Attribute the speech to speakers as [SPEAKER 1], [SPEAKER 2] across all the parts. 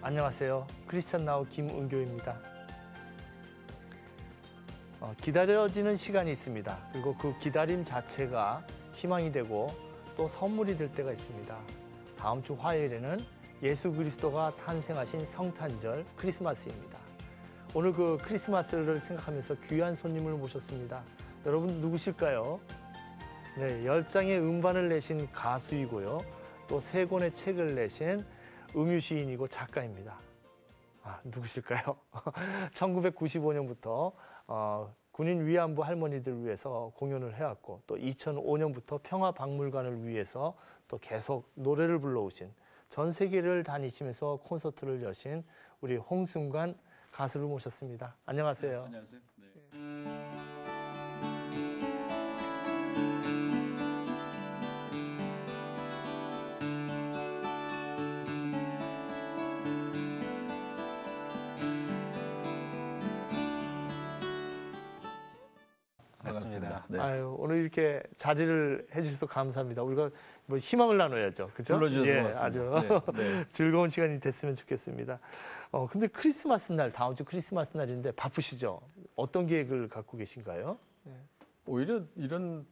[SPEAKER 1] 안녕하세요. 크리스천 나우 김은교입니다. 기다려지는 시간이 있습니다. 그리고 그 기다림 자체가 희망이 되고 또 선물이 될 때가 있습니다. 다음 주 화요일에는 예수 그리스도가 탄생하신 성탄절 크리스마스입니다. 오늘 그 크리스마스를 생각하면서 귀한 손님을 모셨습니다. 여러분 누구실까요? 네, 10장의 음반을 내신 가수이고요. 또 3권의 책을 내신 음유시인이고 작가입니다. 누구실까요? 1995년부터 군인 위안부 할머니들을 위해서 공연을 해왔고 또 2005년부터 평화박물관을 위해서 또 계속 노래를 불러오신 전 세계를 다니시면서 콘서트를 여신 우리 홍승관 가수를 모셨습니다. 안녕하세요.
[SPEAKER 2] 네, 안녕하세요. 네. 반갑습니다. 네.
[SPEAKER 1] 아유, 오늘 이렇게 자리를 해주셔서 감사합니다. 우리가 뭐 희망을 나눠야죠, 그죠?
[SPEAKER 2] 불러주셔서 고맙습니다.
[SPEAKER 1] 아주
[SPEAKER 2] 네.
[SPEAKER 1] 즐거운 시간이 됐으면 좋겠습니다. 근데 크리스마스 날, 다음 주 크리스마스 날인데 바쁘시죠? 어떤 계획을 갖고 계신가요? 네.
[SPEAKER 2] 오히려 이런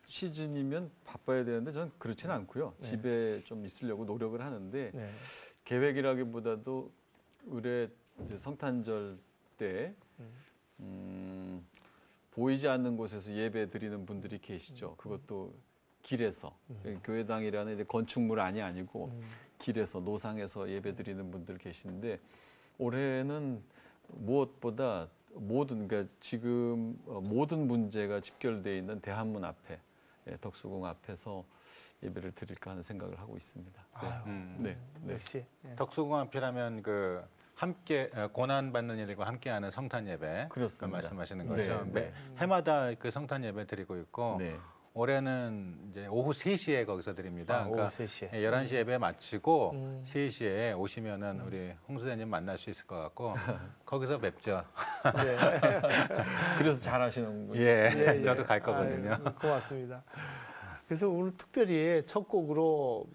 [SPEAKER 2] 시즌이면 바빠야 되는데 저는 그렇지는 않고요.
[SPEAKER 1] 네.
[SPEAKER 2] 집에 좀 있으려고 노력을 하는데
[SPEAKER 1] 네.
[SPEAKER 2] 계획이라기보다도 올해 이제 성탄절 때 보이지 않는 곳에서 예배 드리는 분들이 계시죠. 그것도 길에서 교회당이라는 이제 건축물 아니고 길에서 노상에서 예배 드리는 분들 계시는데 올해는 무엇보다 그러니까 지금 모든 문제가 집결되어 있는 대한문 앞에 덕수궁 앞에서 예배를 드릴까 하는 생각을 하고 있습니다. 네.
[SPEAKER 1] 역시
[SPEAKER 3] 덕수궁 앞이라면 그 함께 고난 받는 일과 함께하는 성탄 예배
[SPEAKER 2] 그렇습니다.
[SPEAKER 3] 말씀하시는 거죠.
[SPEAKER 2] 네.
[SPEAKER 3] 해마다 그 성탄 예배 드리고 있고
[SPEAKER 2] 네.
[SPEAKER 3] 올해는 이제 오후 3시에 거기서 드립니다.
[SPEAKER 1] 오후 3시에.
[SPEAKER 3] 11시 예배 마치고 3시에 오시면은 우리 홍수자님 만날 수 있을 것 같고 거기서 뵙죠.
[SPEAKER 1] 네.
[SPEAKER 2] 그래서 잘하시는군요.
[SPEAKER 3] 예, 저도 갈 거거든요.
[SPEAKER 1] 아유, 고맙습니다. 그래서 오늘 특별히 첫 곡으로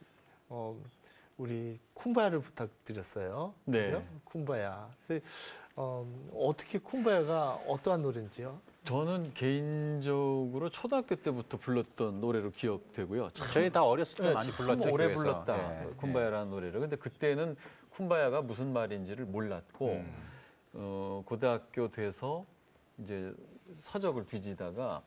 [SPEAKER 1] 우리 쿰바야를 부탁드렸어요.
[SPEAKER 2] 네.
[SPEAKER 1] 그죠? 쿰바야. 그래서 어떻게 쿰바야가 어떠한 노래인지요?
[SPEAKER 2] 저는 개인적으로 초등학교 때부터 불렀던 노래로 기억되고요.
[SPEAKER 3] 저희 다 어렸을 때 많이 불렀죠.
[SPEAKER 2] 오래
[SPEAKER 3] 교회에서.
[SPEAKER 2] 불렀다.
[SPEAKER 3] 예,
[SPEAKER 2] 쿰바야라는 노래를. 근데 그때는 쿰바야가 무슨 말인지를 몰랐고 고등학교 돼서 이제 서적을 뒤지다가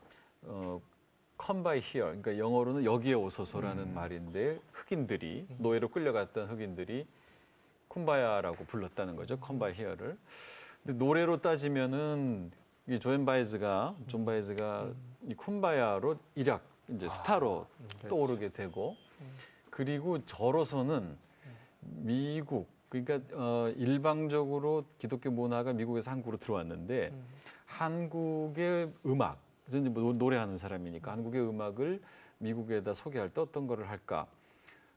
[SPEAKER 2] Come by here, 그러니까 영어로는 여기에 오소서라는 말인데 흑인들이 노예로 끌려갔던 흑인들이 쿰바야라고 불렀다는 거죠. Come by here를. 근데 노래로 따지면은 이 존 바이즈가 이 쿰바야로 일약 이제 스타로 떠오르게 되고 그리고 저로서는 미국 그러니까 일방적으로 기독교 문화가 미국에서 한국으로 들어왔는데 한국의 음악 저는 뭐 노래하는 사람이니까 한국의 음악을 미국에다 소개할 때 어떤 거를 할까?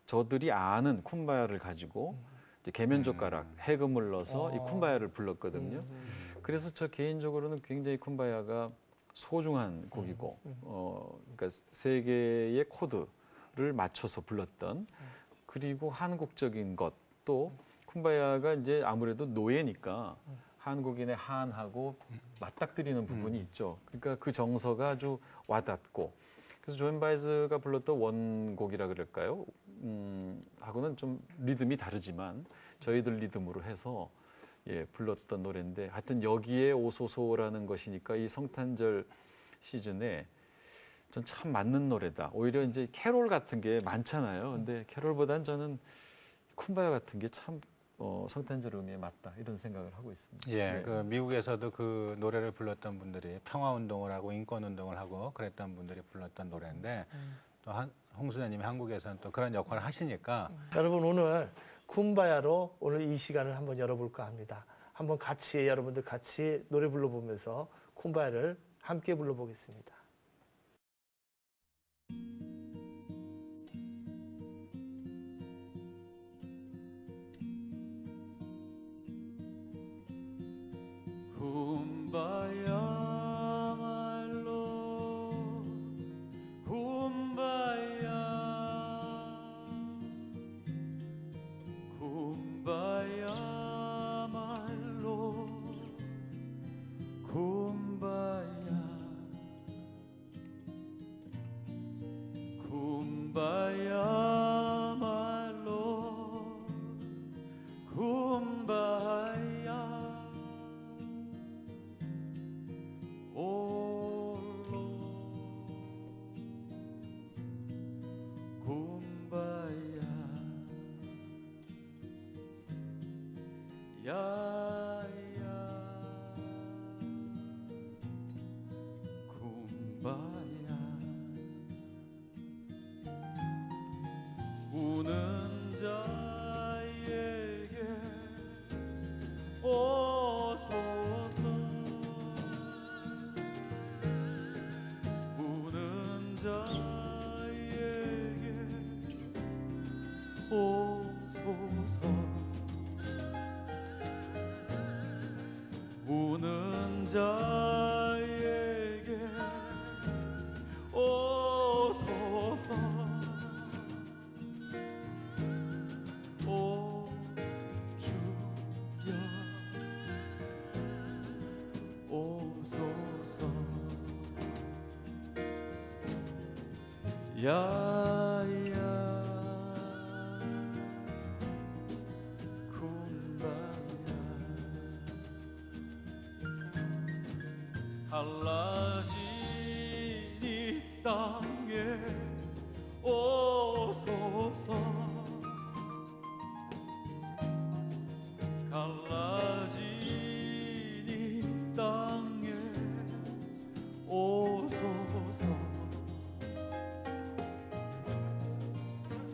[SPEAKER 2] 저들이 아는 쿰바야를 가지고 이제 계면젓가락, 해금을 넣어서 이 쿰바야를 불렀거든요. 그래서 저 개인적으로는 굉장히 쿰바야가 소중한 곡이고, 그러니까 세계의 코드를 맞춰서 불렀던 그리고 한국적인 것도 쿰바야가 이제 아무래도 노예니까. 한국인의 한하고 맞닥뜨리는 부분이 있죠. 그러니까 그 정서가 아주 와닿고 그래서 존 바이즈가 불렀던 원곡이라 그럴까요? 하고는 좀 리듬이 다르지만 저희들 리듬으로 해서 불렀던 노래인데 하여튼 여기에 오소서라는 것이니까 이 성탄절 시즌에 전 참 맞는 노래다. 오히려 이제 캐롤 같은 게 많잖아요. 근데 캐롤보단 저는 쿰바야 같은 게참 성탄절 의미에 맞다 이런 생각을 하고 있습니다.
[SPEAKER 3] 예,
[SPEAKER 2] 네.
[SPEAKER 3] 그 미국에서도 그 노래를 불렀던 분들이 평화 운동을 하고 인권 운동을 하고 그랬던 분들이 불렀던 노래인데 또 홍수자님이 한국에서는 또 그런 역할을 하시니까
[SPEAKER 1] 여러분 오늘 쿰바야로 오늘 이 시간을 한번 열어볼까 합니다. 한번 같이 여러분들 같이 노래 불러보면서 쿰바야를 함께 불러보겠습니다.
[SPEAKER 2] 쿰바야 말로 쿰바야 쿰바야
[SPEAKER 4] 말로 굼바야 홀로 굼바야 야야 굼바야 우는 자에게 오소서 우는 자에게 오소서 우는 자에게 오소서 오 주여 오소서 야야 굼바야 갈라진 이 땅에 오소서 갈라진 이 땅에 오소서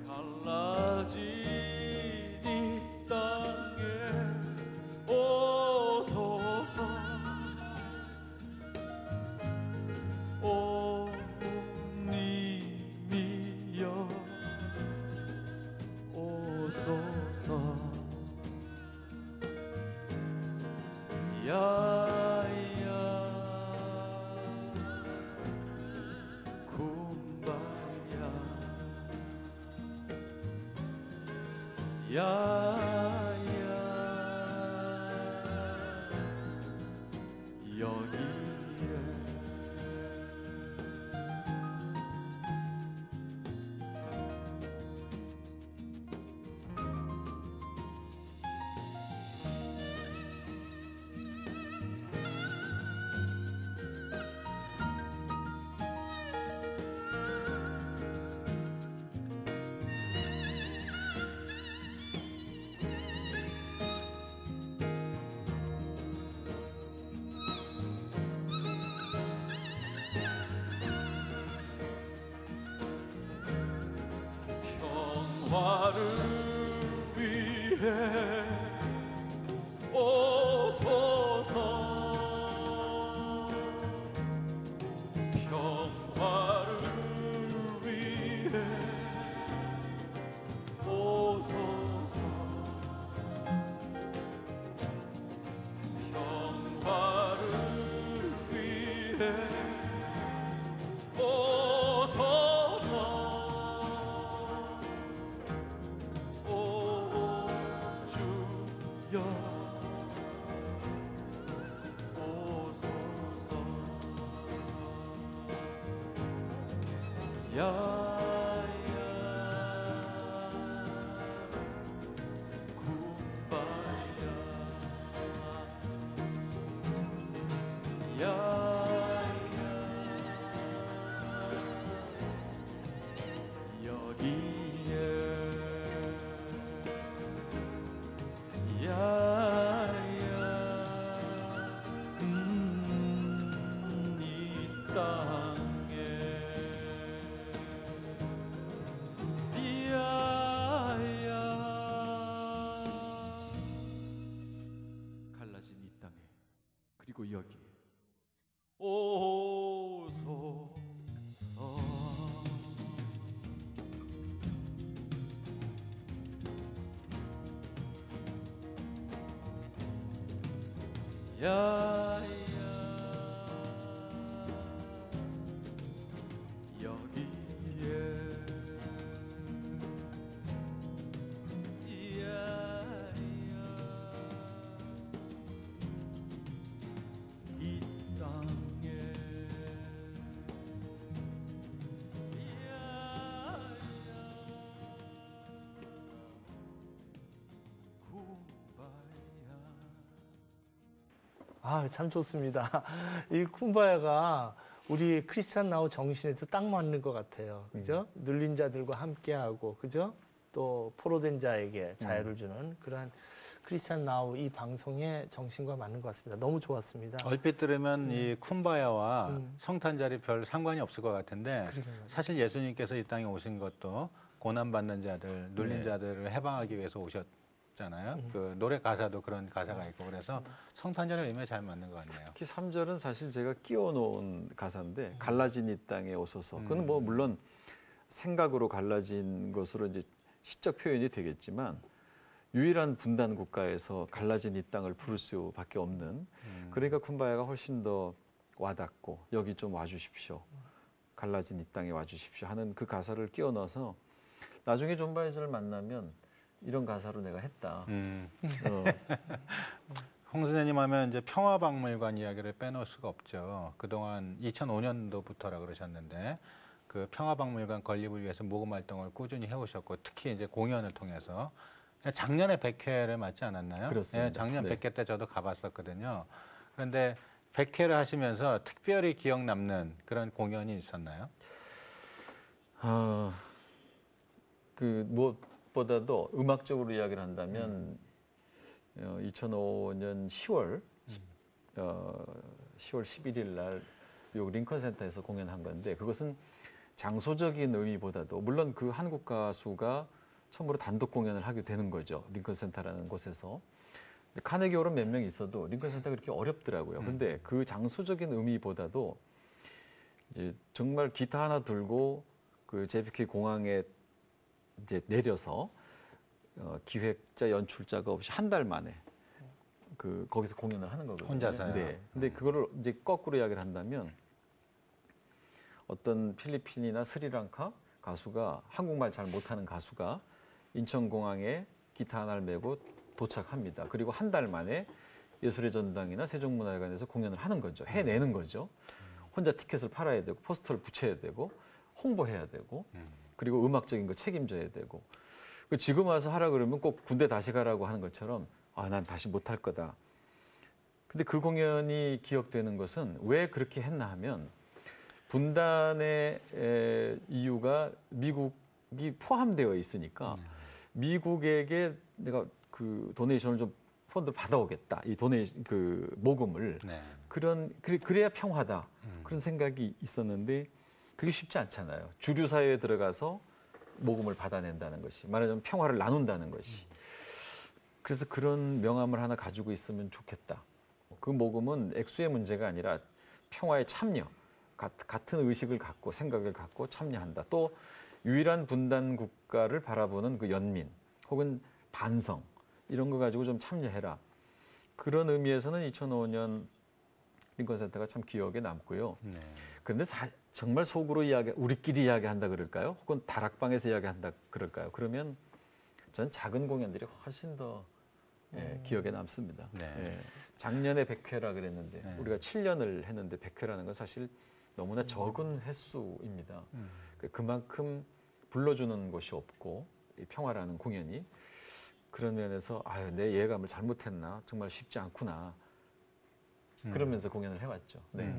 [SPEAKER 4] 갈라진 이 땅에 오소서 오 님이여 오소서 야야 굼바야 야야 여기에 평화를 위해 오소서 평화를 위해 오소서 평화를 위해 오소서 오 주여 오소서 야야 굼바야 야야 여기에 야야 이 땅에 야야 갈라진 이 땅에 그리고 여기 오소서 야야 여기에 야야 이 땅에 야야
[SPEAKER 1] 아, 참 좋습니다. 이 쿰바야가 우리 크리스찬 나우 정신에도 딱 맞는 것 같아요. 그죠? 눌린 자들과 함께하고, 그죠? 또 포로된 자에게 자유를 주는 그러한 크리스찬 나우 이 방송의 정신과 맞는 것 같습니다. 너무 좋았습니다.
[SPEAKER 3] 얼핏 들으면 이 쿰바야와 성탄절이 별 상관이 없을 것 같은데 사실 예수님께서 이 땅에 오신 것도 고난받는 자들, 눌린 자들을 해방하기 위해서 오셨잖아요. 그 노래 가사도 그런 가사가 있고 그래서 성탄절의 의미에 잘 맞는 것 같네요.
[SPEAKER 2] 특히 3절은 사실 제가 끼워놓은 가사인데 갈라진 이 땅에 오소서. 그건 뭐 물론 생각으로 갈라진 것으로 이제 시적 표현이 되겠지만 유일한 분단 국가에서 갈라진 이 땅을 부를 수밖에 없는 그러니까 쿰바야가 훨씬 더 와닿고 여기 좀 와주십시오. 갈라진 이 땅에 와주십시오 하는 그 가사를 끼워 넣어서 나중에 존 바이저를 만나면 이런 가사로 내가 했다.
[SPEAKER 3] 홍 선생님 하면 이제 평화박물관 이야기를 빼놓을 수가 없죠. 그동안 2005년도부터라 그러셨는데 그 평화박물관 건립을 위해서 모금 활동을 꾸준히 해오셨고 특히 이제 공연을 통해서 작년에 100회를 맞지 않았나요?
[SPEAKER 2] 그렇습니다.
[SPEAKER 3] 네, 작년
[SPEAKER 2] 네.
[SPEAKER 3] 100회 때 저도 가봤었거든요. 그런데 100회를 하시면서 특별히 기억 남는 그런 공연이 있었나요?
[SPEAKER 2] 그 무엇보다도 음악적으로 이야기를 한다면 2005년 10월 11일 날 미국 링컨 센터에서 공연한 건데 그것은 장소적인 의미보다도 물론 그 한국 가수가 처음으로 단독 공연을 하게 되는 거죠. 링컨 센터라는 곳에서. 카네기 홀은 몇 명 있어도 링컨 센터가 그렇게 어렵더라고요. 근데 그 장소적인 의미보다도 이제 정말 기타 하나 들고 그 JFK 공항에 이제 내려서 기획자, 연출자가 없이 한 달 만에 그 거기서 공연을 하는 거거든요.
[SPEAKER 3] 혼자서요?
[SPEAKER 2] 네. 근데 그거를 이제 거꾸로 이야기를 한다면 어떤 필리핀이나 스리랑카 가수가 한국말 잘 못하는 가수가 인천공항에 기타 하나를 메고 도착합니다. 그리고 한 달 만에 예술의 전당이나 세종문화회관에서 공연을 하는 거죠. 해내는 거죠. 혼자 티켓을 팔아야 되고 포스터를 붙여야 되고 홍보해야 되고 그리고 음악적인 거 책임져야 되고 지금 와서 하라 그러면 꼭 군대 다시 가라고 하는 것처럼 아, 난 다시 못할 거다. 근데 그 공연이 기억되는 것은 왜 그렇게 했나 하면 분단의 이유가 미국이 포함되어 있으니까 미국에게 내가 그 도네이션을 좀 펀드를 받아오겠다. 이 그 모금을
[SPEAKER 3] 네.
[SPEAKER 2] 그래야 평화다. 그런 생각이 있었는데 그게 쉽지 않잖아요. 주류 사회에 들어가서 모금을 받아낸다는 것이 말하자면 평화를 나눈다는 것이. 그래서 그런 명함을 하나 가지고 있으면 좋겠다. 그 모금은 액수의 문제가 아니라 평화에 참여, 같은 의식을 갖고 생각을 갖고 참여한다. 또 유일한 분단 국가를 바라보는 그 연민 혹은 반성 이런 거 가지고 좀 참여해라. 그런 의미에서는 2005년 링컨 센터가 참 기억에 남고요.
[SPEAKER 3] 네.
[SPEAKER 2] 그런데 정말 속으로 우리끼리 이야기한다 그럴까요? 혹은 다락방에서 이야기한다 그럴까요? 그러면 전 작은 공연들이 훨씬 더 기억에 남습니다.
[SPEAKER 3] 네.
[SPEAKER 2] 예. 작년에 100회라 그랬는데
[SPEAKER 3] 네.
[SPEAKER 2] 우리가 7년을 했는데 100회라는 건 사실 너무나 적은 횟수입니다. 그만큼 불러주는 곳이 없고 이 평화라는 공연이 그런 면에서 아유, 내 예감을 잘못했나 정말 쉽지 않구나 그러면서 공연을 해왔죠. 네.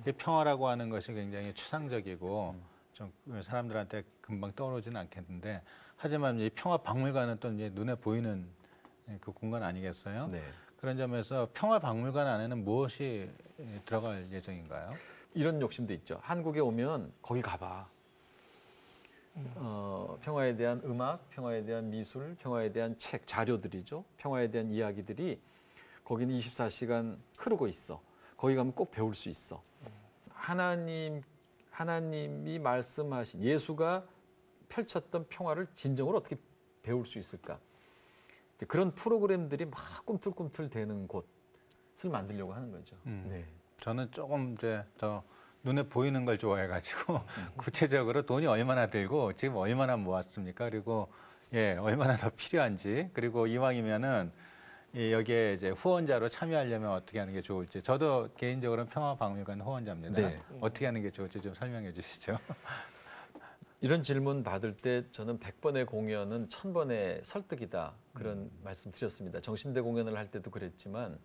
[SPEAKER 3] 이 평화라고 하는 것이 굉장히 추상적이고 좀 사람들한테 금방 떠오르지는 않겠는데 하지만 이 평화박물관은 또 이제 눈에 보이는 그 공간 아니겠어요?
[SPEAKER 2] 네.
[SPEAKER 3] 그런 점에서 평화박물관 안에는 무엇이 들어갈 예정인가요?
[SPEAKER 2] 이런 욕심도 있죠. 한국에 오면 거기 가봐. 평화에 대한 음악, 평화에 대한 미술, 평화에 대한 책, 자료들이죠. 평화에 대한 이야기들이 거기는 24시간 흐르고 있어. 거기 가면 꼭 배울 수 있어. 하나님이 말씀하신 예수가 펼쳤던 평화를 진정으로 어떻게 배울 수 있을까? 그런 프로그램들이 막 꿈틀꿈틀 되는 곳을 만들려고 하는 거죠. 네.
[SPEAKER 3] 저는 조금 이제 더 눈에 보이는 걸 좋아해가지고 구체적으로 돈이 얼마나 들고 지금 얼마나 모았습니까? 그리고 얼마나 더 필요한지 그리고 이왕이면은 여기에 이제 후원자로 참여하려면 어떻게 하는 게 좋을지 저도 개인적으로는 평화박물관 후원자입니다.
[SPEAKER 2] 네.
[SPEAKER 3] 어떻게 하는 게 좋을지 좀 설명해 주시죠.
[SPEAKER 2] 이런 질문 받을 때 저는 100번의 공연은 1000번의 설득이다. 그런 말씀 드렸습니다. 정신대 공연을 할 때도 그랬지만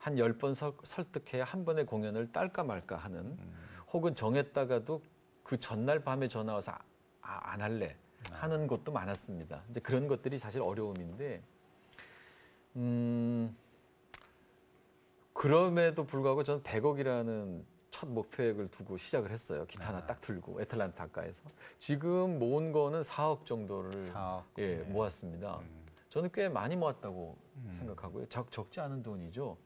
[SPEAKER 2] 한 10번 설득해야 한 번의 공연을 딸까 말까 하는 혹은 정했다가도 그 전날 밤에 전화 와서 안 할래 하는 것도 많았습니다. 이제 그런 것들이 사실 어려움인데 그럼에도 불구하고 저는 100억이라는 첫 목표액을 두고 시작을 했어요. 기타 하나 딱 들고 애틀란타가에서. 지금 모은 거는 4억 정도를
[SPEAKER 3] 4억.
[SPEAKER 2] 예, 모았습니다. 저는 꽤 많이 모았다고 생각하고요. 적지 않은 돈이죠.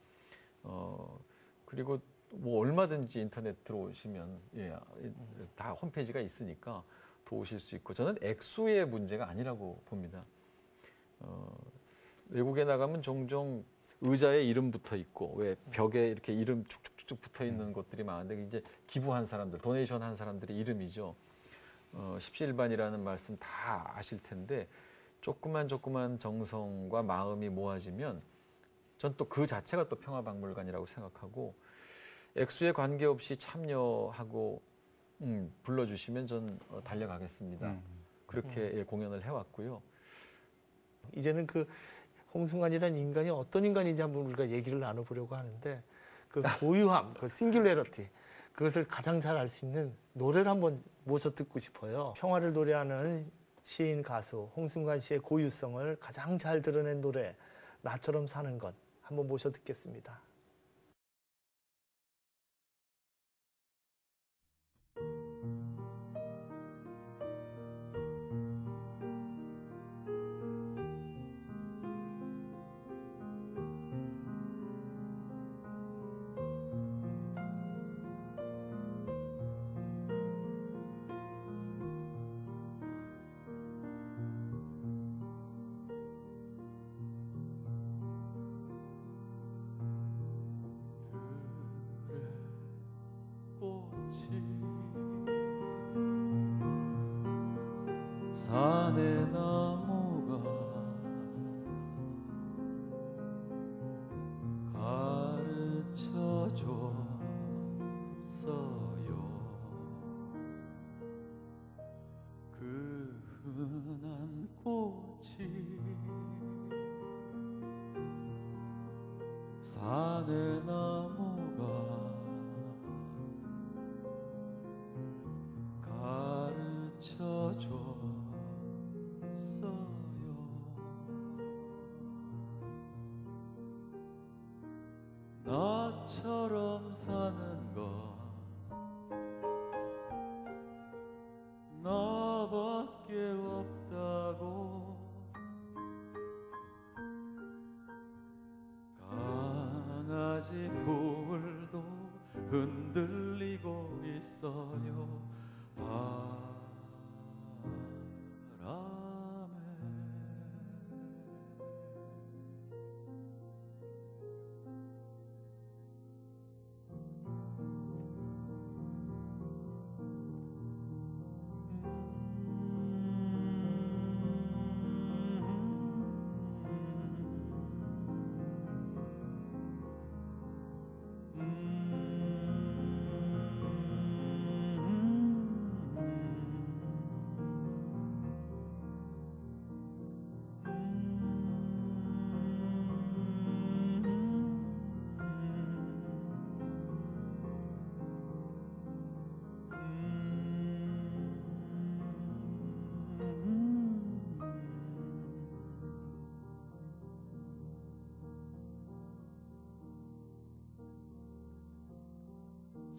[SPEAKER 2] 그리고 뭐 얼마든지 인터넷 들어오시면 예, 다 홈페이지가 있으니까 도우실 수 있고 저는 액수의 문제가 아니라고 봅니다. 외국에 나가면 종종 의자에 이름 붙어 있고 왜 벽에 이렇게 이름 축축축 붙어 있는 것들이 많은데 이제 기부한 사람들, 도네이션 한 사람들의 이름이죠. 십시일반이라는 말씀 다 아실 텐데 조그만 정성과 마음이 모아지면 전 또 그 자체가 또 평화박물관이라고 생각하고 액수에 관계없이 참여하고 불러주시면 전 달려가겠습니다. 그렇게 예, 공연을 해왔고요.
[SPEAKER 1] 이제는 그 홍승환이라는 인간이 어떤 인간인지 한번 우리가 얘기를 나눠보려고 하는데 그 고유함, 그 싱귤레러티 그것을 가장 잘 알 수 있는 노래를 한번 모셔 듣고 싶어요. 평화를 노래하는 시인 가수 홍승환 씨의 고유성을 가장 잘 드러낸 노래 나처럼 사는 것 한번 모셔 듣겠습니다.
[SPEAKER 4] 산의 나무가 가르쳐 줬어요. 그 흔한 꽃이 산의 나무가 가르쳐 줬어요. 나처럼 사는 건 나밖에 없다고 강아지 풀도 흔들리고 있어요.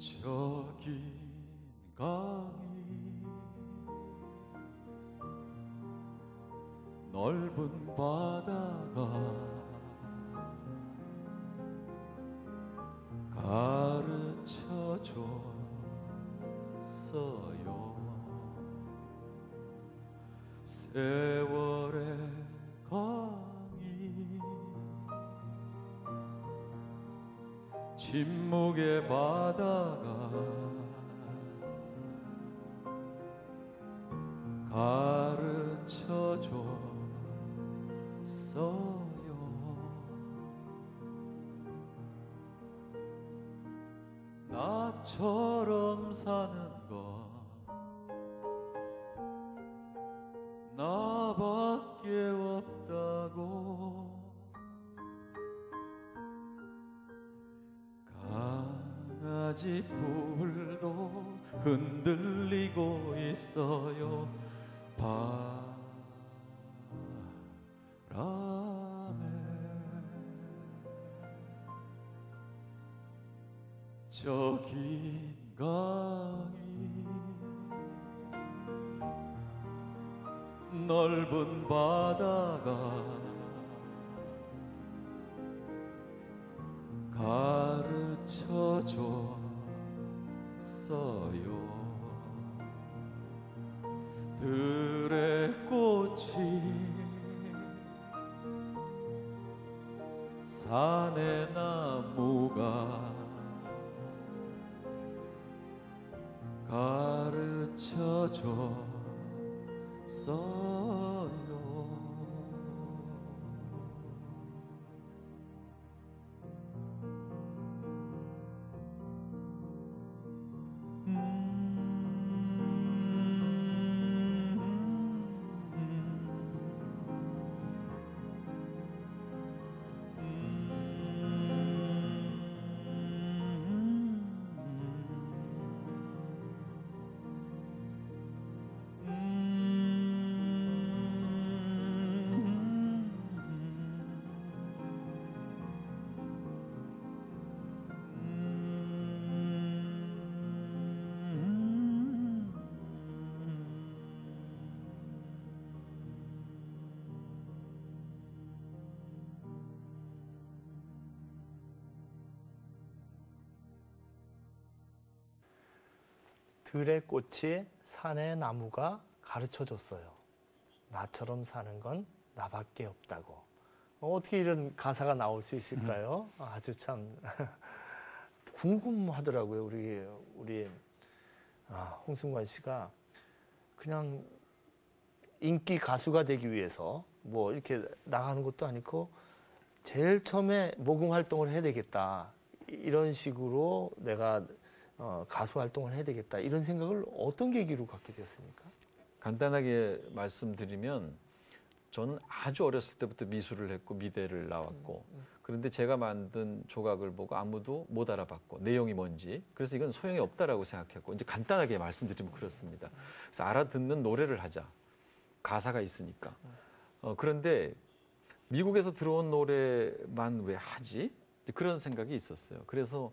[SPEAKER 4] 저긴 강이 넓은 바다가 가르쳐 줬어요. 세월의 강이 침묵의 바다가 가르쳐 줬어요. 나처럼 사는 건 나밖에 없다고 산지 풀도 흔들리고 있어요. 바람에 저 긴 강이 넓은 바다가 가르쳐 줬어요. 들의 꽃이 산의 나무가 가르쳐 줬어요.
[SPEAKER 1] 들의 꽃이 산의 나무가 가르쳐 줬어요. 나처럼 사는 건 나밖에 없다고. 어떻게 이런 가사가 나올 수 있을까요? 아주 참 궁금하더라고요. 우리 홍승관 씨가 그냥 인기 가수가 되기 위해서 뭐 이렇게 나가는 것도 아니고 제일 처음에 모금 활동을 해야 되겠다. 이런 식으로 내가 가수 활동을 해야 되겠다. 이런 생각을 어떤 계기로 갖게 되었습니까?
[SPEAKER 2] 간단하게 말씀드리면 저는 아주 어렸을 때부터 미술을 했고 미대를 나왔고 그런데 제가 만든 조각을 보고 아무도 못 알아봤고 내용이 뭔지 그래서 이건 소용이 없다라고 생각했고 이제 간단하게 말씀드리면 그렇습니다. 그래서 알아듣는 노래를 하자. 가사가 있으니까. 그런데 미국에서 들어온 노래만 왜 하지? 그런 생각이 있었어요. 그래서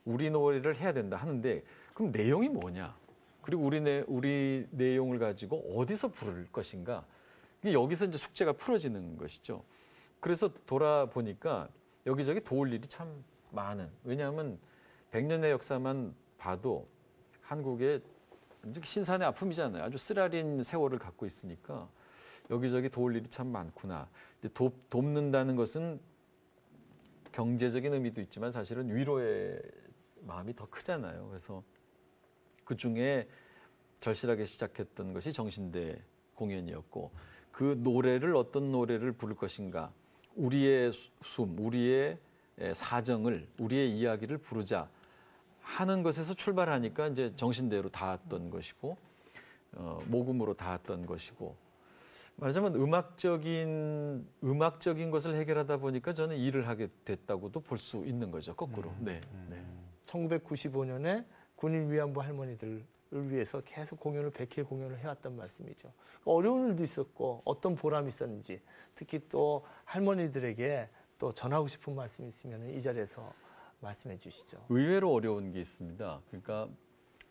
[SPEAKER 2] 우리 노래를 해야 된다 하는데 그럼 내용이 뭐냐? 그리고 우리 내용을 가지고 어디서 부를 것인가? 여기서 이제 숙제가 풀어지는 것이죠. 그래서 돌아보니까 여기저기 도울 일이 참 많은. 왜냐하면 100년의 역사만 봐도 한국의 신산의 아픔이잖아요. 아주 쓰라린 세월을 갖고 있으니까 여기저기 도울 일이 참 많구나. 돕는다는 것은 경제적인 의미도 있지만 사실은 위로의 마음이 더 크잖아요. 그래서 그중에 절실하게 시작했던 것이 정신대 공연이었고 그 노래를 어떤 노래를 부를 것인가 우리의 우리의 사정을 우리의 이야기를 부르자 하는 것에서 출발하니까 이제 정신대로 닿았던 것이고 모금으로 닿았던 것이고 말하자면 음악적인 것을 해결하다 보니까 저는 일을 하게 됐다고도 볼 수 있는 거죠. 거꾸로. 네.
[SPEAKER 1] 1995년에 군인 위안부 할머니들을 위해서 계속 공연을 100회 공연을 해왔단 말씀이죠. 어려운 일도 있었고 어떤 보람이 있었는지 특히 또 할머니들에게 또 전하고 싶은 말씀이 있으면 이 자리에서 말씀해 주시죠.
[SPEAKER 2] 의외로 어려운 게 있습니다. 그러니까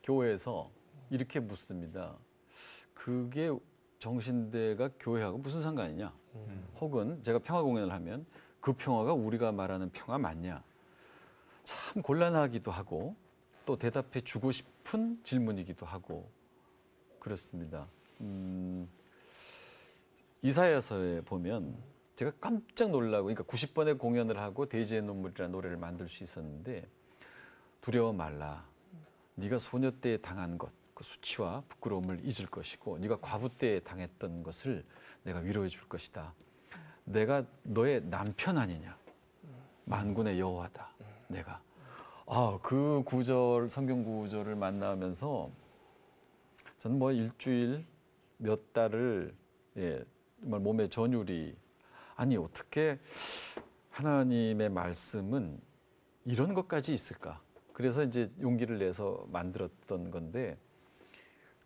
[SPEAKER 2] 교회에서 이렇게 묻습니다. 그게 정신대가 교회하고 무슨 상관이냐? 혹은 제가 평화 공연을 하면 그 평화가 우리가 말하는 평화 맞냐? 참 곤란하기도 하고 또 대답해 주고 싶은 질문이기도 하고 그렇습니다. 이사야서에 보면 제가 깜짝 놀라고 그러니까 90번의 공연을 하고 대지의 눈물이라는 노래를 만들 수 있었는데 두려워 말라. 네가 소녀 때에 당한 것, 그 수치와 부끄러움을 잊을 것이고 네가 과부 때에 당했던 것을 내가 위로해 줄 것이다. 내가 너의 남편 아니냐. 만군의 여호와다. 내가. 그 구절, 성경 구절을 만나면서 저는 뭐 일주일 몇 달을 정말 몸에 전율이 아니 어떻게 하나님의 말씀은 이런 것까지 있을까? 그래서 이제 용기를 내서 만들었던 건데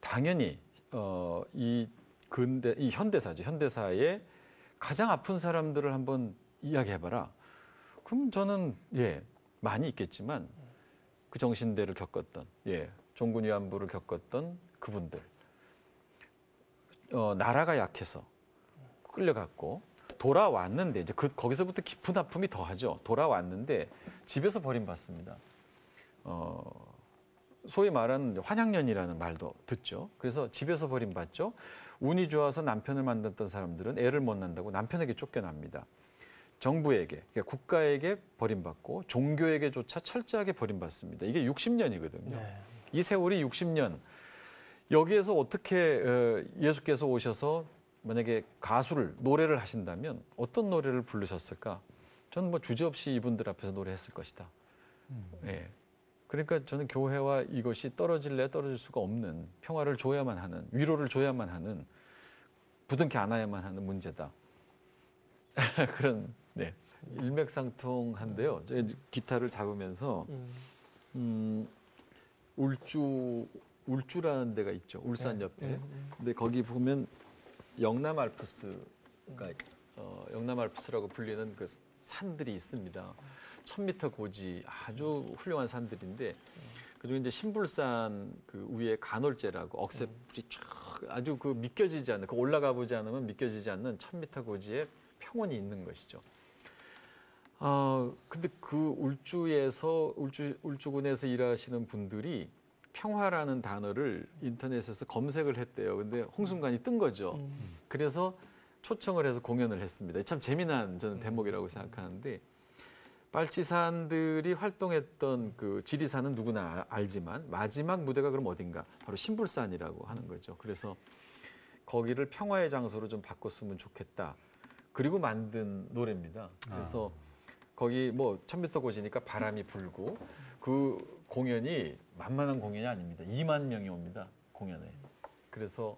[SPEAKER 2] 당연히 이 현대사죠. 현대사에 가장 아픈 사람들을 한번 이야기해봐라. 그럼 저는 많이 있겠지만 그 정신대를 겪었던 종군 위안부를 겪었던 그분들 나라가 약해서 끌려갔고 돌아왔는데 이제 거기서부터 깊은 아픔이 더하죠. 돌아왔는데 집에서 버림받습니다. 소위 말하는 환양년이라는 말도 듣죠. 그래서 집에서 버림받죠. 운이 좋아서 남편을 만났던 사람들은 애를 못 낳는다고 남편에게 쫓겨납니다. 정부에게, 그러니까 국가에게 버림받고 종교에게조차 철저하게 버림받습니다. 이게 60년이거든요.
[SPEAKER 1] 네.
[SPEAKER 2] 이 세월이 60년. 여기에서 어떻게 예수께서 오셔서 만약에 노래를 하신다면 어떤 노래를 부르셨을까? 저는 뭐 주저없이 이분들 앞에서 노래했을 것이다. 그러니까 저는 교회와 이것이 떨어질 수가 없는, 평화를 줘야만 하는, 위로를 줘야만 하는, 부둥켜 안아야만 하는 문제다. 그런 일맥상통한데요. 제가 기타를 잡으면서 울주라는 데가 있죠. 울산 옆에. 근데 거기 보면 영남 알프스가 영남 알프스라고 불리는 그 산들이 있습니다. 1000m 고지 아주 훌륭한 산들인데 그중에 이제 신불산 그 위에 간월제라고 억새불이 쫙 아주 그 믿겨지지 않는, 그 올라가 보지 않으면 믿겨지지 않는 1000m 고지에 평원이 있는 것이죠. 근데 그 울주군에서 일하시는 분들이 평화라는 단어를 인터넷에서 검색을 했대요. 근데 홍순관이 뜬 거죠. 그래서 초청을 해서 공연을 했습니다. 참 재미난 저는 대목이라고 생각하는데 빨치산들이 활동했던 그 지리산은 누구나 알지만 마지막 무대가 그럼 어딘가? 바로 신불산이라고 하는 거죠. 그래서 거기를 평화의 장소로 좀 바꿨으면 좋겠다. 그리고 만든 노래입니다. 그래서 거기 뭐 1000m 고지니까 바람이 불고 그 공연이 만만한 공연이 아닙니다. 2만 명이 옵니다. 공연에. 그래서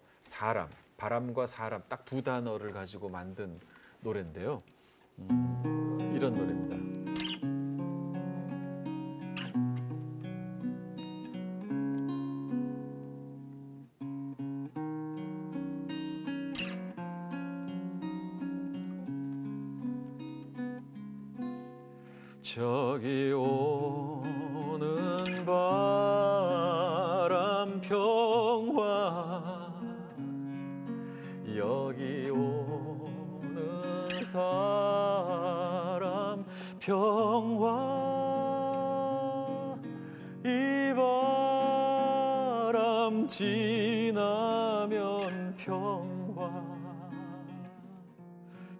[SPEAKER 2] 바람과 사람 딱 두 단어를 가지고 만든 노래인데요. 이런 노래입니다. 저기 오는 바람 평화 여기 오는 사람 평화 이 바람 지나면 평화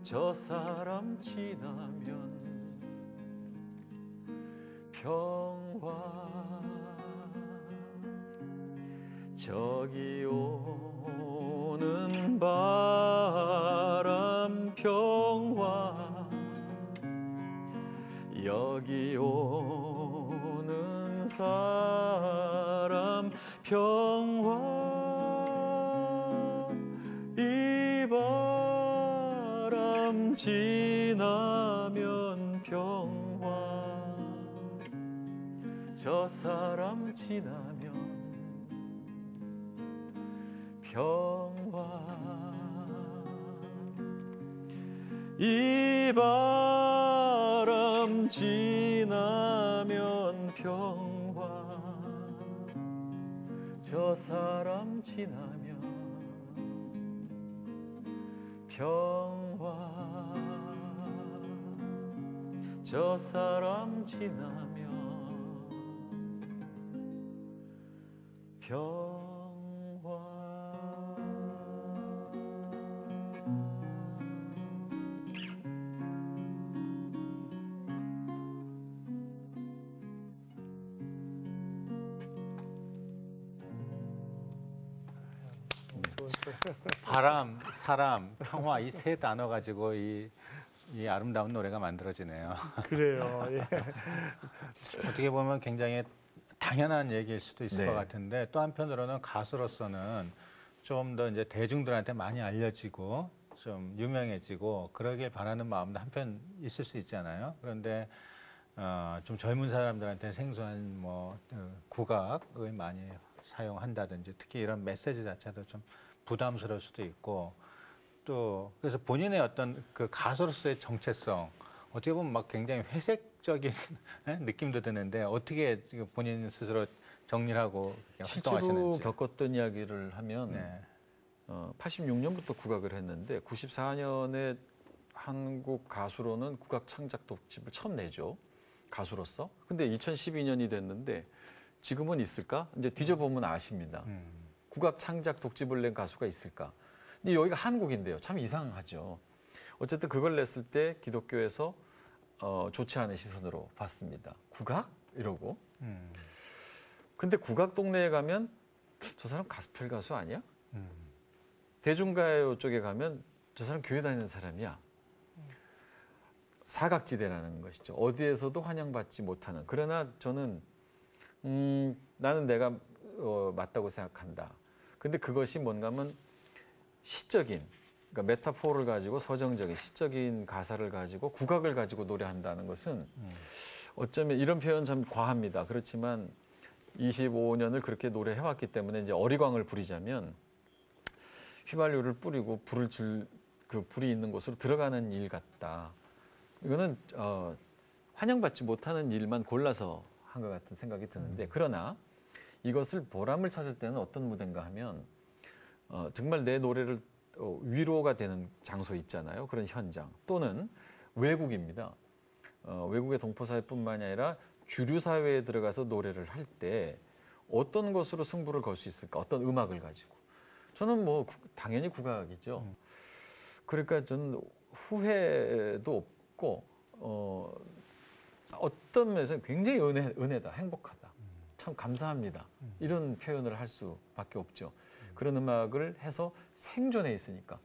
[SPEAKER 2] 저 사람 지나면 평화 저기 오는 바람 평화 여기 오는 사람 평화 이 바람 지나면 평화 저 사람 지나면 평화 이 바람 지나면 평화 저 사람 지나면 평화 저 사람 지나면 평화
[SPEAKER 3] 바람, 사람, 평화 이 세 단어 가지고 이 아름다운 노래가 만들어지네요.
[SPEAKER 1] 그래요. 예.
[SPEAKER 3] 어떻게 보면 굉장히 당연한 얘기일 수도 있을
[SPEAKER 2] 네.
[SPEAKER 3] 것 같은데 또 한편으로는 가수로서는 좀 더 이제 대중들한테 많이 알려지고 좀 유명해지고 그러길 바라는 마음도 한편 있을 수 있잖아요. 그런데 좀 젊은 사람들한테 생소한 뭐 국악을 많이 사용한다든지 특히 이런 메시지 자체도 좀 부담스러울 수도 있고 또 그래서 본인의 어떤 그 가수로서의 정체성 어떻게 보면 막 굉장히 회색적인 느낌도 드는데 어떻게 지금 본인 스스로 정리를 하고
[SPEAKER 2] 실제로
[SPEAKER 3] 활동하시는지.
[SPEAKER 2] 겪었던 이야기를 하면
[SPEAKER 3] 네.
[SPEAKER 2] 86년부터 국악을 했는데 94년에 한국 가수로는 국악 창작 독집을 처음 내죠. 가수로서. 근데 2012년이 됐는데 지금은 있을까? 이제 뒤져보면 아십니다. 국악 창작 독집을 낸 가수가 있을까? 근데 여기가 한국인데요. 참 이상하죠. 어쨌든 그걸 냈을 때 기독교에서 좋지 않은 시선으로 봤습니다. 국악? 이러고. 근데 국악 동네에 가면 저 사람 가스펠 가수 아니야? 대중가요 쪽에 가면 저 사람 교회 다니는 사람이야. 사각지대라는 것이죠. 어디에서도 환영받지 못하는. 그러나 저는 나는 내가 맞다고 생각한다. 근데 그것이 뭔가 하면 시적인, 그러니까 메타포를 가지고 서정적인 시적인 가사를 가지고 국악을 가지고 노래한다는 것은 어쩌면 이런 표현 참 과합니다. 그렇지만 25년을 그렇게 노래해왔기 때문에 이제 어리광을 부리자면 휘발유를 뿌리고 그 불이 있는 곳으로 들어가는 일 같다. 이거는 환영받지 못하는 일만 골라서 한 것 같은 생각이 드는데 그러나 이것을 보람을 찾을 때는 어떤 무대인가 하면 정말 내 노래를 위로가 되는 장소 있잖아요. 그런 현장 또는 외국입니다. 외국의 동포사회뿐만이 아니라 주류 사회에 들어가서 노래를 할 때 어떤 것으로 승부를 걸 수 있을까? 어떤 음악을 가지고 저는 뭐 당연히 국악이죠. 그러니까 저는 후회도 없고 어떤 면에서는 굉장히 은혜다, 행복하다, 참 감사합니다. 이런 표현을 할 수밖에 없죠. 그런 음악을 해서 생존해 있으니까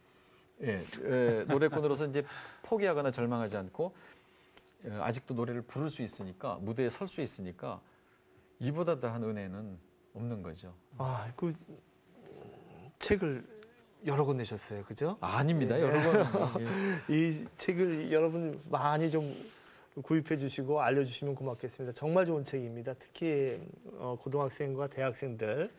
[SPEAKER 2] 노래꾼으로서 이제 포기하거나 절망하지 않고 아직도 노래를 부를 수 있으니까 무대에 설 수 있으니까 이보다 더한 은혜는 없는 거죠.
[SPEAKER 1] 아, 그 책을 여러 권 내셨어요, 그죠?
[SPEAKER 2] 아닙니다. 여러 번.
[SPEAKER 1] 이 책을 여러분 많이 좀 구입해 주시고 알려주시면 고맙겠습니다. 정말 좋은 책입니다. 특히 고등학생과 대학생들,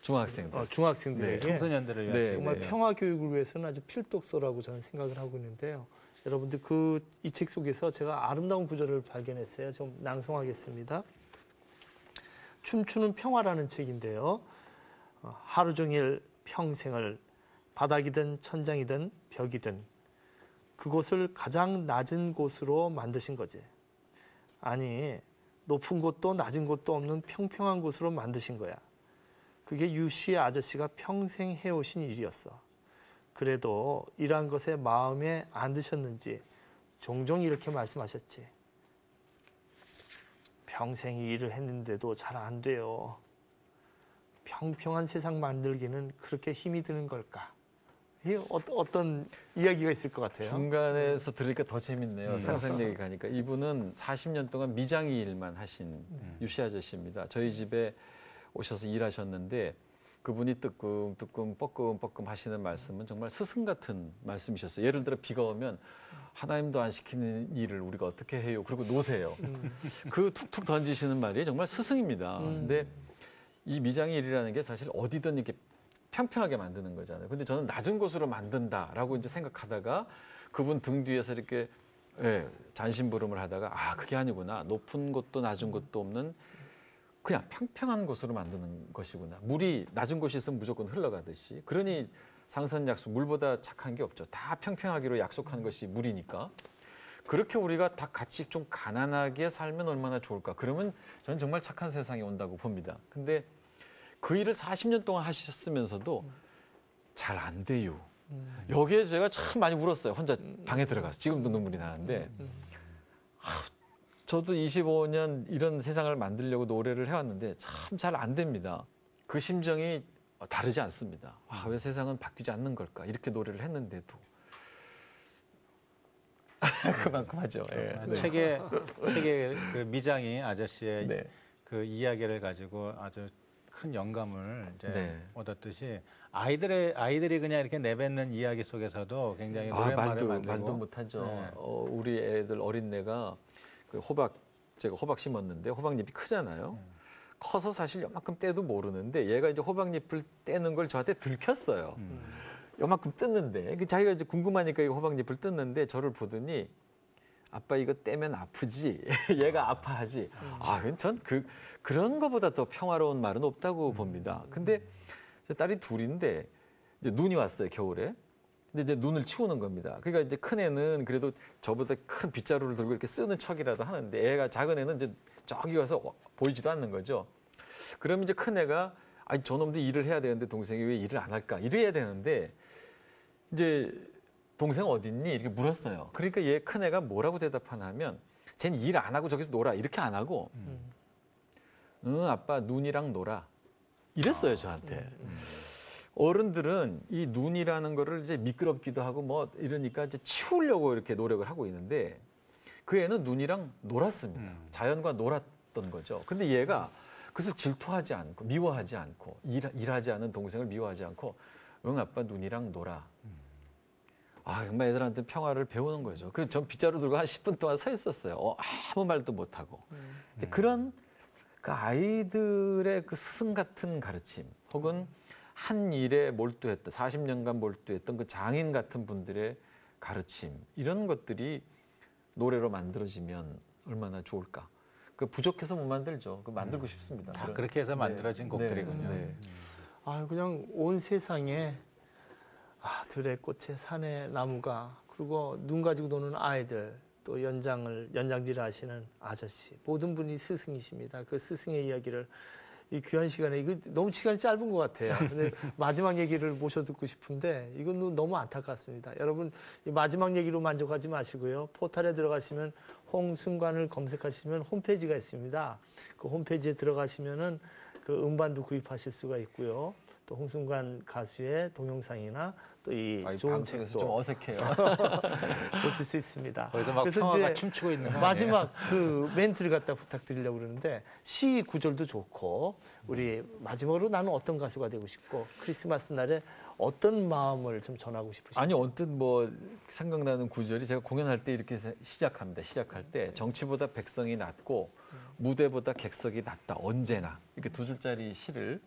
[SPEAKER 2] 중학생들.
[SPEAKER 1] 중학생들에게
[SPEAKER 3] 청소년들을 위한
[SPEAKER 2] 네,
[SPEAKER 1] 정말
[SPEAKER 2] 네.
[SPEAKER 1] 평화 교육을 위해서는 아주 필독서라고 저는 생각을 하고 있는데요. 여러분들 이 책 속에서 제가 아름다운 구절을 발견했어요. 좀 낭송하겠습니다. 춤추는 평화라는 책인데요. 하루 종일 평생을 바닥이든 천장이든 벽이든 그곳을 가장 낮은 곳으로 만드신 거지. 아니, 높은 곳도 낮은 곳도 없는 평평한 곳으로 만드신 거야. 그게 유씨의 아저씨가 평생 해오신 일이었어. 그래도 이러한 것에 마음에 안 드셨는지 종종 이렇게 말씀하셨지. 평생 이 일을 했는데도 잘 안 돼요. 평평한 세상 만들기는 그렇게 힘이 드는 걸까? 이게 어떤 이야기가 있을 것 같아요.
[SPEAKER 2] 중간에서 들으니까 더 재밌네요. 상상력이 가니까. 이분은 40년 동안 미장이 일만 하신 유씨 아저씨입니다. 저희 집에 오셔서 일하셨는데 그분이 뜨끔뜨끔 뻐끔뻐끔 하시는 말씀은 정말 스승 같은 말씀이셨어요. 예를 들어 비가 오면 하나님도 안 시키는 일을 우리가 어떻게 해요? 그리고 노세요. 그 툭툭 던지시는 말이 정말 스승입니다. 근데 이 미장의 일이라는 게 사실 어디든 이렇게 평평하게 만드는 거잖아요. 근데 저는 낮은 곳으로 만든다라고 이제 생각하다가 그분 등 뒤에서 이렇게 잔심부름을 하다가 그게 아니구나. 높은 곳도 낮은 곳도 없는 그냥 평평한 곳으로 만드는 것이구나. 물이 낮은 곳이 있으면 무조건 흘러가듯이. 그러니 상선약속, 물보다 착한 게 없죠. 다 평평하기로 약속한 것이 물이니까. 그렇게 우리가 다 같이 좀 가난하게 살면 얼마나 좋을까. 그러면 저는 정말 착한 세상이 온다고 봅니다. 근데 그 일을 40년 동안 하셨으면서도 잘 안 돼요. 여기에 제가 참 많이 울었어요. 혼자 방에 들어가서. 지금도 눈물이 나는데. 저도 25년 이런 세상을 만들려고 노래를 해왔는데 참 잘 안 됩니다. 그 심정이 다르지 않습니다. 왜 세상은 바뀌지 않는 걸까? 이렇게 노래를 했는데도. 그만큼 하죠. 네.
[SPEAKER 3] 책의 그 미장이 아저씨의
[SPEAKER 2] 네.
[SPEAKER 3] 그 이야기를 가지고 아주 큰 영감을 이제
[SPEAKER 2] 네.
[SPEAKER 3] 얻었듯이 아이들이 그냥 이렇게 내뱉는 이야기 속에서도 굉장히 노랫말을 만들고
[SPEAKER 2] 말도 못하죠.
[SPEAKER 3] 네.
[SPEAKER 2] 우리 애들 어린애가 그 호박 제가 호박 심었는데 호박잎이 크잖아요. 커서 사실 요만큼 떼도 모르는데 얘가 이제 호박잎을 떼는 걸 저한테 들켰어요. 요만큼 뜯는데 자기가 이제 궁금하니까 이 호박잎을 뜯는데 저를 보더니 아빠 이거 떼면 아프지? 얘가 아파하지? 전 그런 거보다 더 평화로운 말은 없다고 봅니다. 근데 저 딸이 둘인데 이제 눈이 왔어요, 겨울에. 근데 이제 눈을 치우는 겁니다. 그러니까 이제 큰 애는 그래도 저보다 큰 빗자루를 들고 이렇게 쓰는 척이라도 하는데 애가 작은 애는 이제 저기 가서 보이지도 않는 거죠. 그럼 이제 큰 애가 아니 저놈도 일을 해야 되는데 동생이 왜 일을 안 할까? 이래야 되는데 이제 동생 어딨니? 이렇게 물었어요. 그러니까 얘 큰 애가 뭐라고 대답하냐면 쟨 일 안 하고 저기서 놀아 이렇게 안 하고 응 아빠 눈이랑 놀아 이랬어요 저한테. 어른들은 이 눈이라는 거를 이제 미끄럽기도 하고 뭐 이러니까 이제 치우려고 이렇게 노력을 하고 있는데 그 애는 눈이랑 놀았습니다. 자연과 놀았던 거죠. 근데 얘가 그것을 질투하지 않고 미워하지 않고 일하지 않은 동생을 미워하지 않고 응 아빠 눈이랑 놀아. 정말 애들한테 평화를 배우는 거죠. 그래서 전 빗자루 들고 한 10분 동안 서 있었어요. 아무 말도 못 하고. 이제 그런 그 아이들의 그 스승 같은 가르침 혹은 한 일에 몰두했던 40년간 몰두했던 그 장인 같은 분들의 가르침 이런 것들이 노래로 만들어지면 얼마나 좋을까. 그 부족해서 못 만들죠. 그 만들고 싶습니다.
[SPEAKER 3] 다 그렇게 해서 만들어진 곡들이군요.
[SPEAKER 2] 네.
[SPEAKER 1] 그냥 온 세상에 들의 꽃에 산의 나무가 그리고 눈 가지고 노는 아이들 또 연장질을 하시는 아저씨 모든 분이 스승이십니다. 그 스승의 이야기를 이 귀한 시간에 이거 너무 시간이 짧은 것 같아요. 근데 마지막 얘기를 모셔 듣고 싶은데 이건 너무 안타깝습니다. 여러분 이 마지막 얘기로 만족하지 마시고요. 포털에 들어가시면 홍순관을 검색하시면 홈페이지가 있습니다. 그 홈페이지에 들어가시면은 그 음반도 구입하실 수가 있고요. 또 홍순관 가수의 동영상이나 또 이 좋은
[SPEAKER 2] 방송에서
[SPEAKER 1] 책도
[SPEAKER 2] 좀 어색해요.
[SPEAKER 1] 보실 수 있습니다.
[SPEAKER 3] 거기서 막
[SPEAKER 1] 그래서
[SPEAKER 3] 평화가
[SPEAKER 1] 이제
[SPEAKER 3] 춤추고 있는 거 아니에요?
[SPEAKER 1] 마지막 그 멘트를 갖다 부탁드리려고 그러는데 시 구절도 좋고 우리 마지막으로 나는 어떤 가수가 되고 싶고 크리스마스 날에 어떤 마음을 좀 전하고 싶으신지.
[SPEAKER 2] 아니 언뜻 뭐 생각나는 구절이 제가 공연할 때 이렇게 시작합니다. 시작할 때 정치보다 백성이 낫고 무대보다 객석이 낫다 언제나 이렇게 두 줄짜리 시를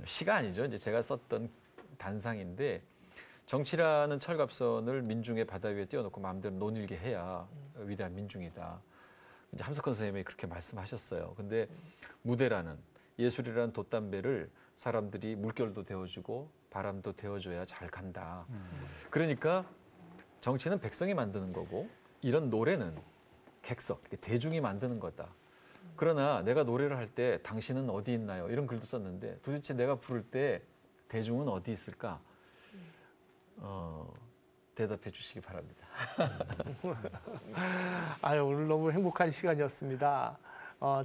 [SPEAKER 2] 시가 아니죠. 이제 제가 썼던 단상인데 정치라는 철갑선을 민중의 바다 위에 띄워놓고 마음대로 논일게 해야 위대한 민중이다. 이제 함석헌 선생님이 그렇게 말씀하셨어요. 근데 무대라는 예술이라는 돛담배를 사람들이 물결도 데워주고 바람도 데워줘야 잘 간다. 그러니까 정치는 백성이 만드는 거고 이런 노래는 객석, 대중이 만드는 거다. 그러나 내가 노래를 할 때 당신은 어디 있나요? 이런 글도 썼는데 도대체 내가 부를 때 대중은 어디 있을까? 대답해 주시기 바랍니다.
[SPEAKER 1] 오늘 너무 행복한 시간이었습니다.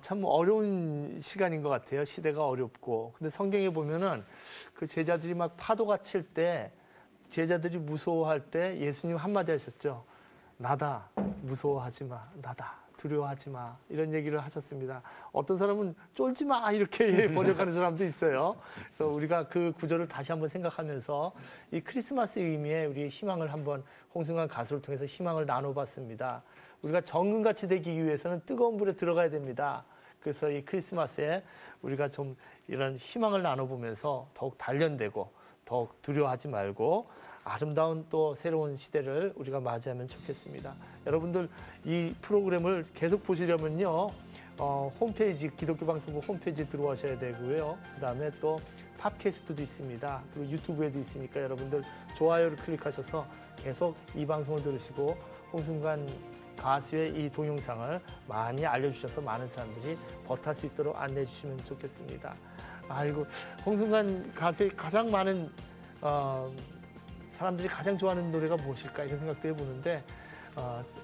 [SPEAKER 1] 참 어려운 시간인 것 같아요. 시대가 어렵고. 근데 성경에 보면은 그 제자들이 막 파도가 칠 때 제자들이 무서워할 때 예수님 한마디 하셨죠. 나다. 무서워하지 마. 나다. 두려워하지 마. 이런 얘기를 하셨습니다. 어떤 사람은 쫄지 마. 이렇게 번역하는 사람도 있어요. 그래서 우리가 그 구절을 다시 한번 생각하면서 이 크리스마스의 의미에 우리의 희망을 한번 홍순관 가수를 통해서 희망을 나눠봤습니다. 우리가 정금같이 되기 위해서는 뜨거운 불에 들어가야 됩니다. 그래서 이 크리스마스에 우리가 좀 이런 희망을 나눠보면서 더욱 단련되고 더욱 두려워하지 말고 아름다운 또 새로운 시대를 우리가 맞이하면 좋겠습니다. 여러분들 이 프로그램을 계속 보시려면요. 홈페이지 기독교 방송국 홈페이지에 들어와셔야 되고요. 그다음에 또 팟캐스트도 있습니다. 그리고 유튜브에도 있으니까 여러분들 좋아요를 클릭하셔서 계속 이 방송을 들으시고 홍순관 가수의 이 동영상을 많이 알려주셔서 많은 사람들이 버탈 수 있도록 안내해 주시면 좋겠습니다. 홍순관 가수의 가장 많은 사람들이 가장 좋아하는 노래가 무엇일까 이런 생각도 해보는데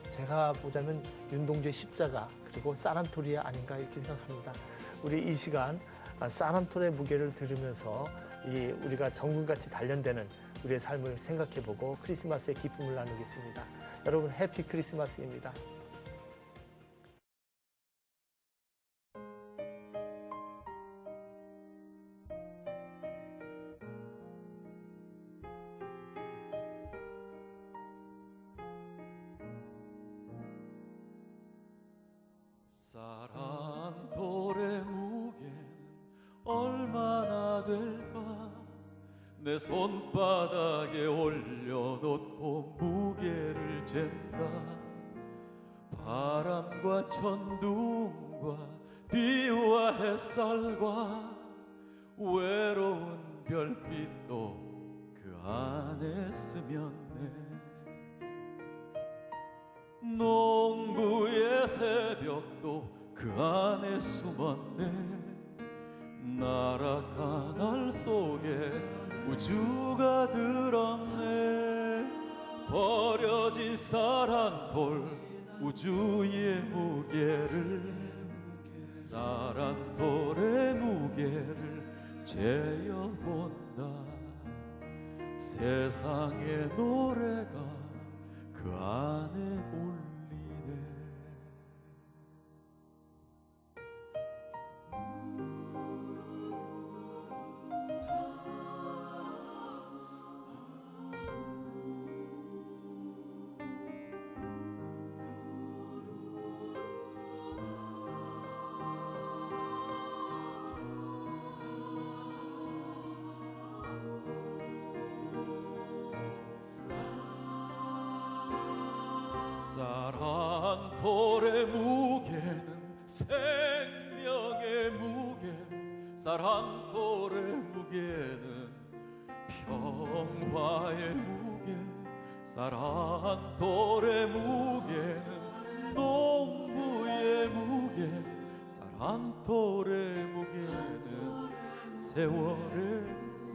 [SPEAKER 1] 제가 보자면 윤동주의 십자가 그리고 사란토리아 아닌가 이렇게 생각합니다. 우리 이 시간 사란토리아의 무게를 들으면서 우리가 정금같이 단련되는 우리의 삶을 생각해보고 크리스마스의 기쁨을 나누겠습니다. 여러분 해피 크리스마스입니다.
[SPEAKER 4] 내 손바닥에 올려놓고 무게를 잰다. 바람과 천둥과 비와 햇살과 외로운 별빛도 그 안에 스며네. 농부의 새벽도 그 안에 숨었네. 나락한 알 속에 우주가 들었네. 버려진 쌀한톨 우주의 무게를, 쌀한톨의 무게를 재어본다. 세상의 노래가 그 안에 울리네. 쌀한톨의 무게는 생명의 무게, 쌀한톨의 무게는 평화의 무게, 쌀한톨의 무게는 농부의 무게, 쌀한톨의 무게는 세월의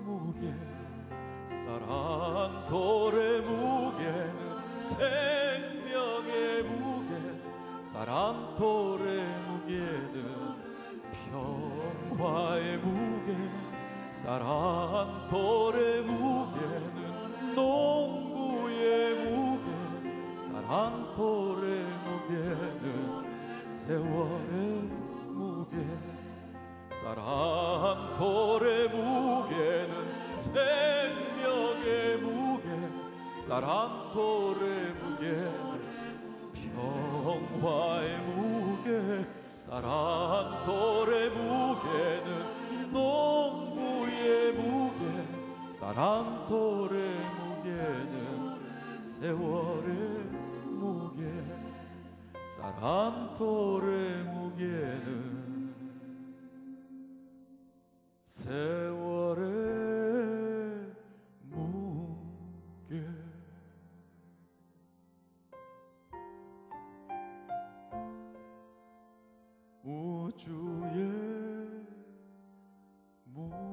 [SPEAKER 4] 무게, 쌀한톨의 무게는 생명의 무게, 쌀한톨의 무게는 평화의 무게, 쌀한톨의 무게는 농부의 무게, 쌀한톨의 무게는 세월의 무게, 쌀한톨의 무게는 생명의 무게, 쌀한톨의 무게는 평화의 무게, 쌀한톨의 무게는 농부의 무게, 쌀한톨의 무게는 세월의 무게, 쌀한톨의 무게는 세월의 무게. 우주의 무게.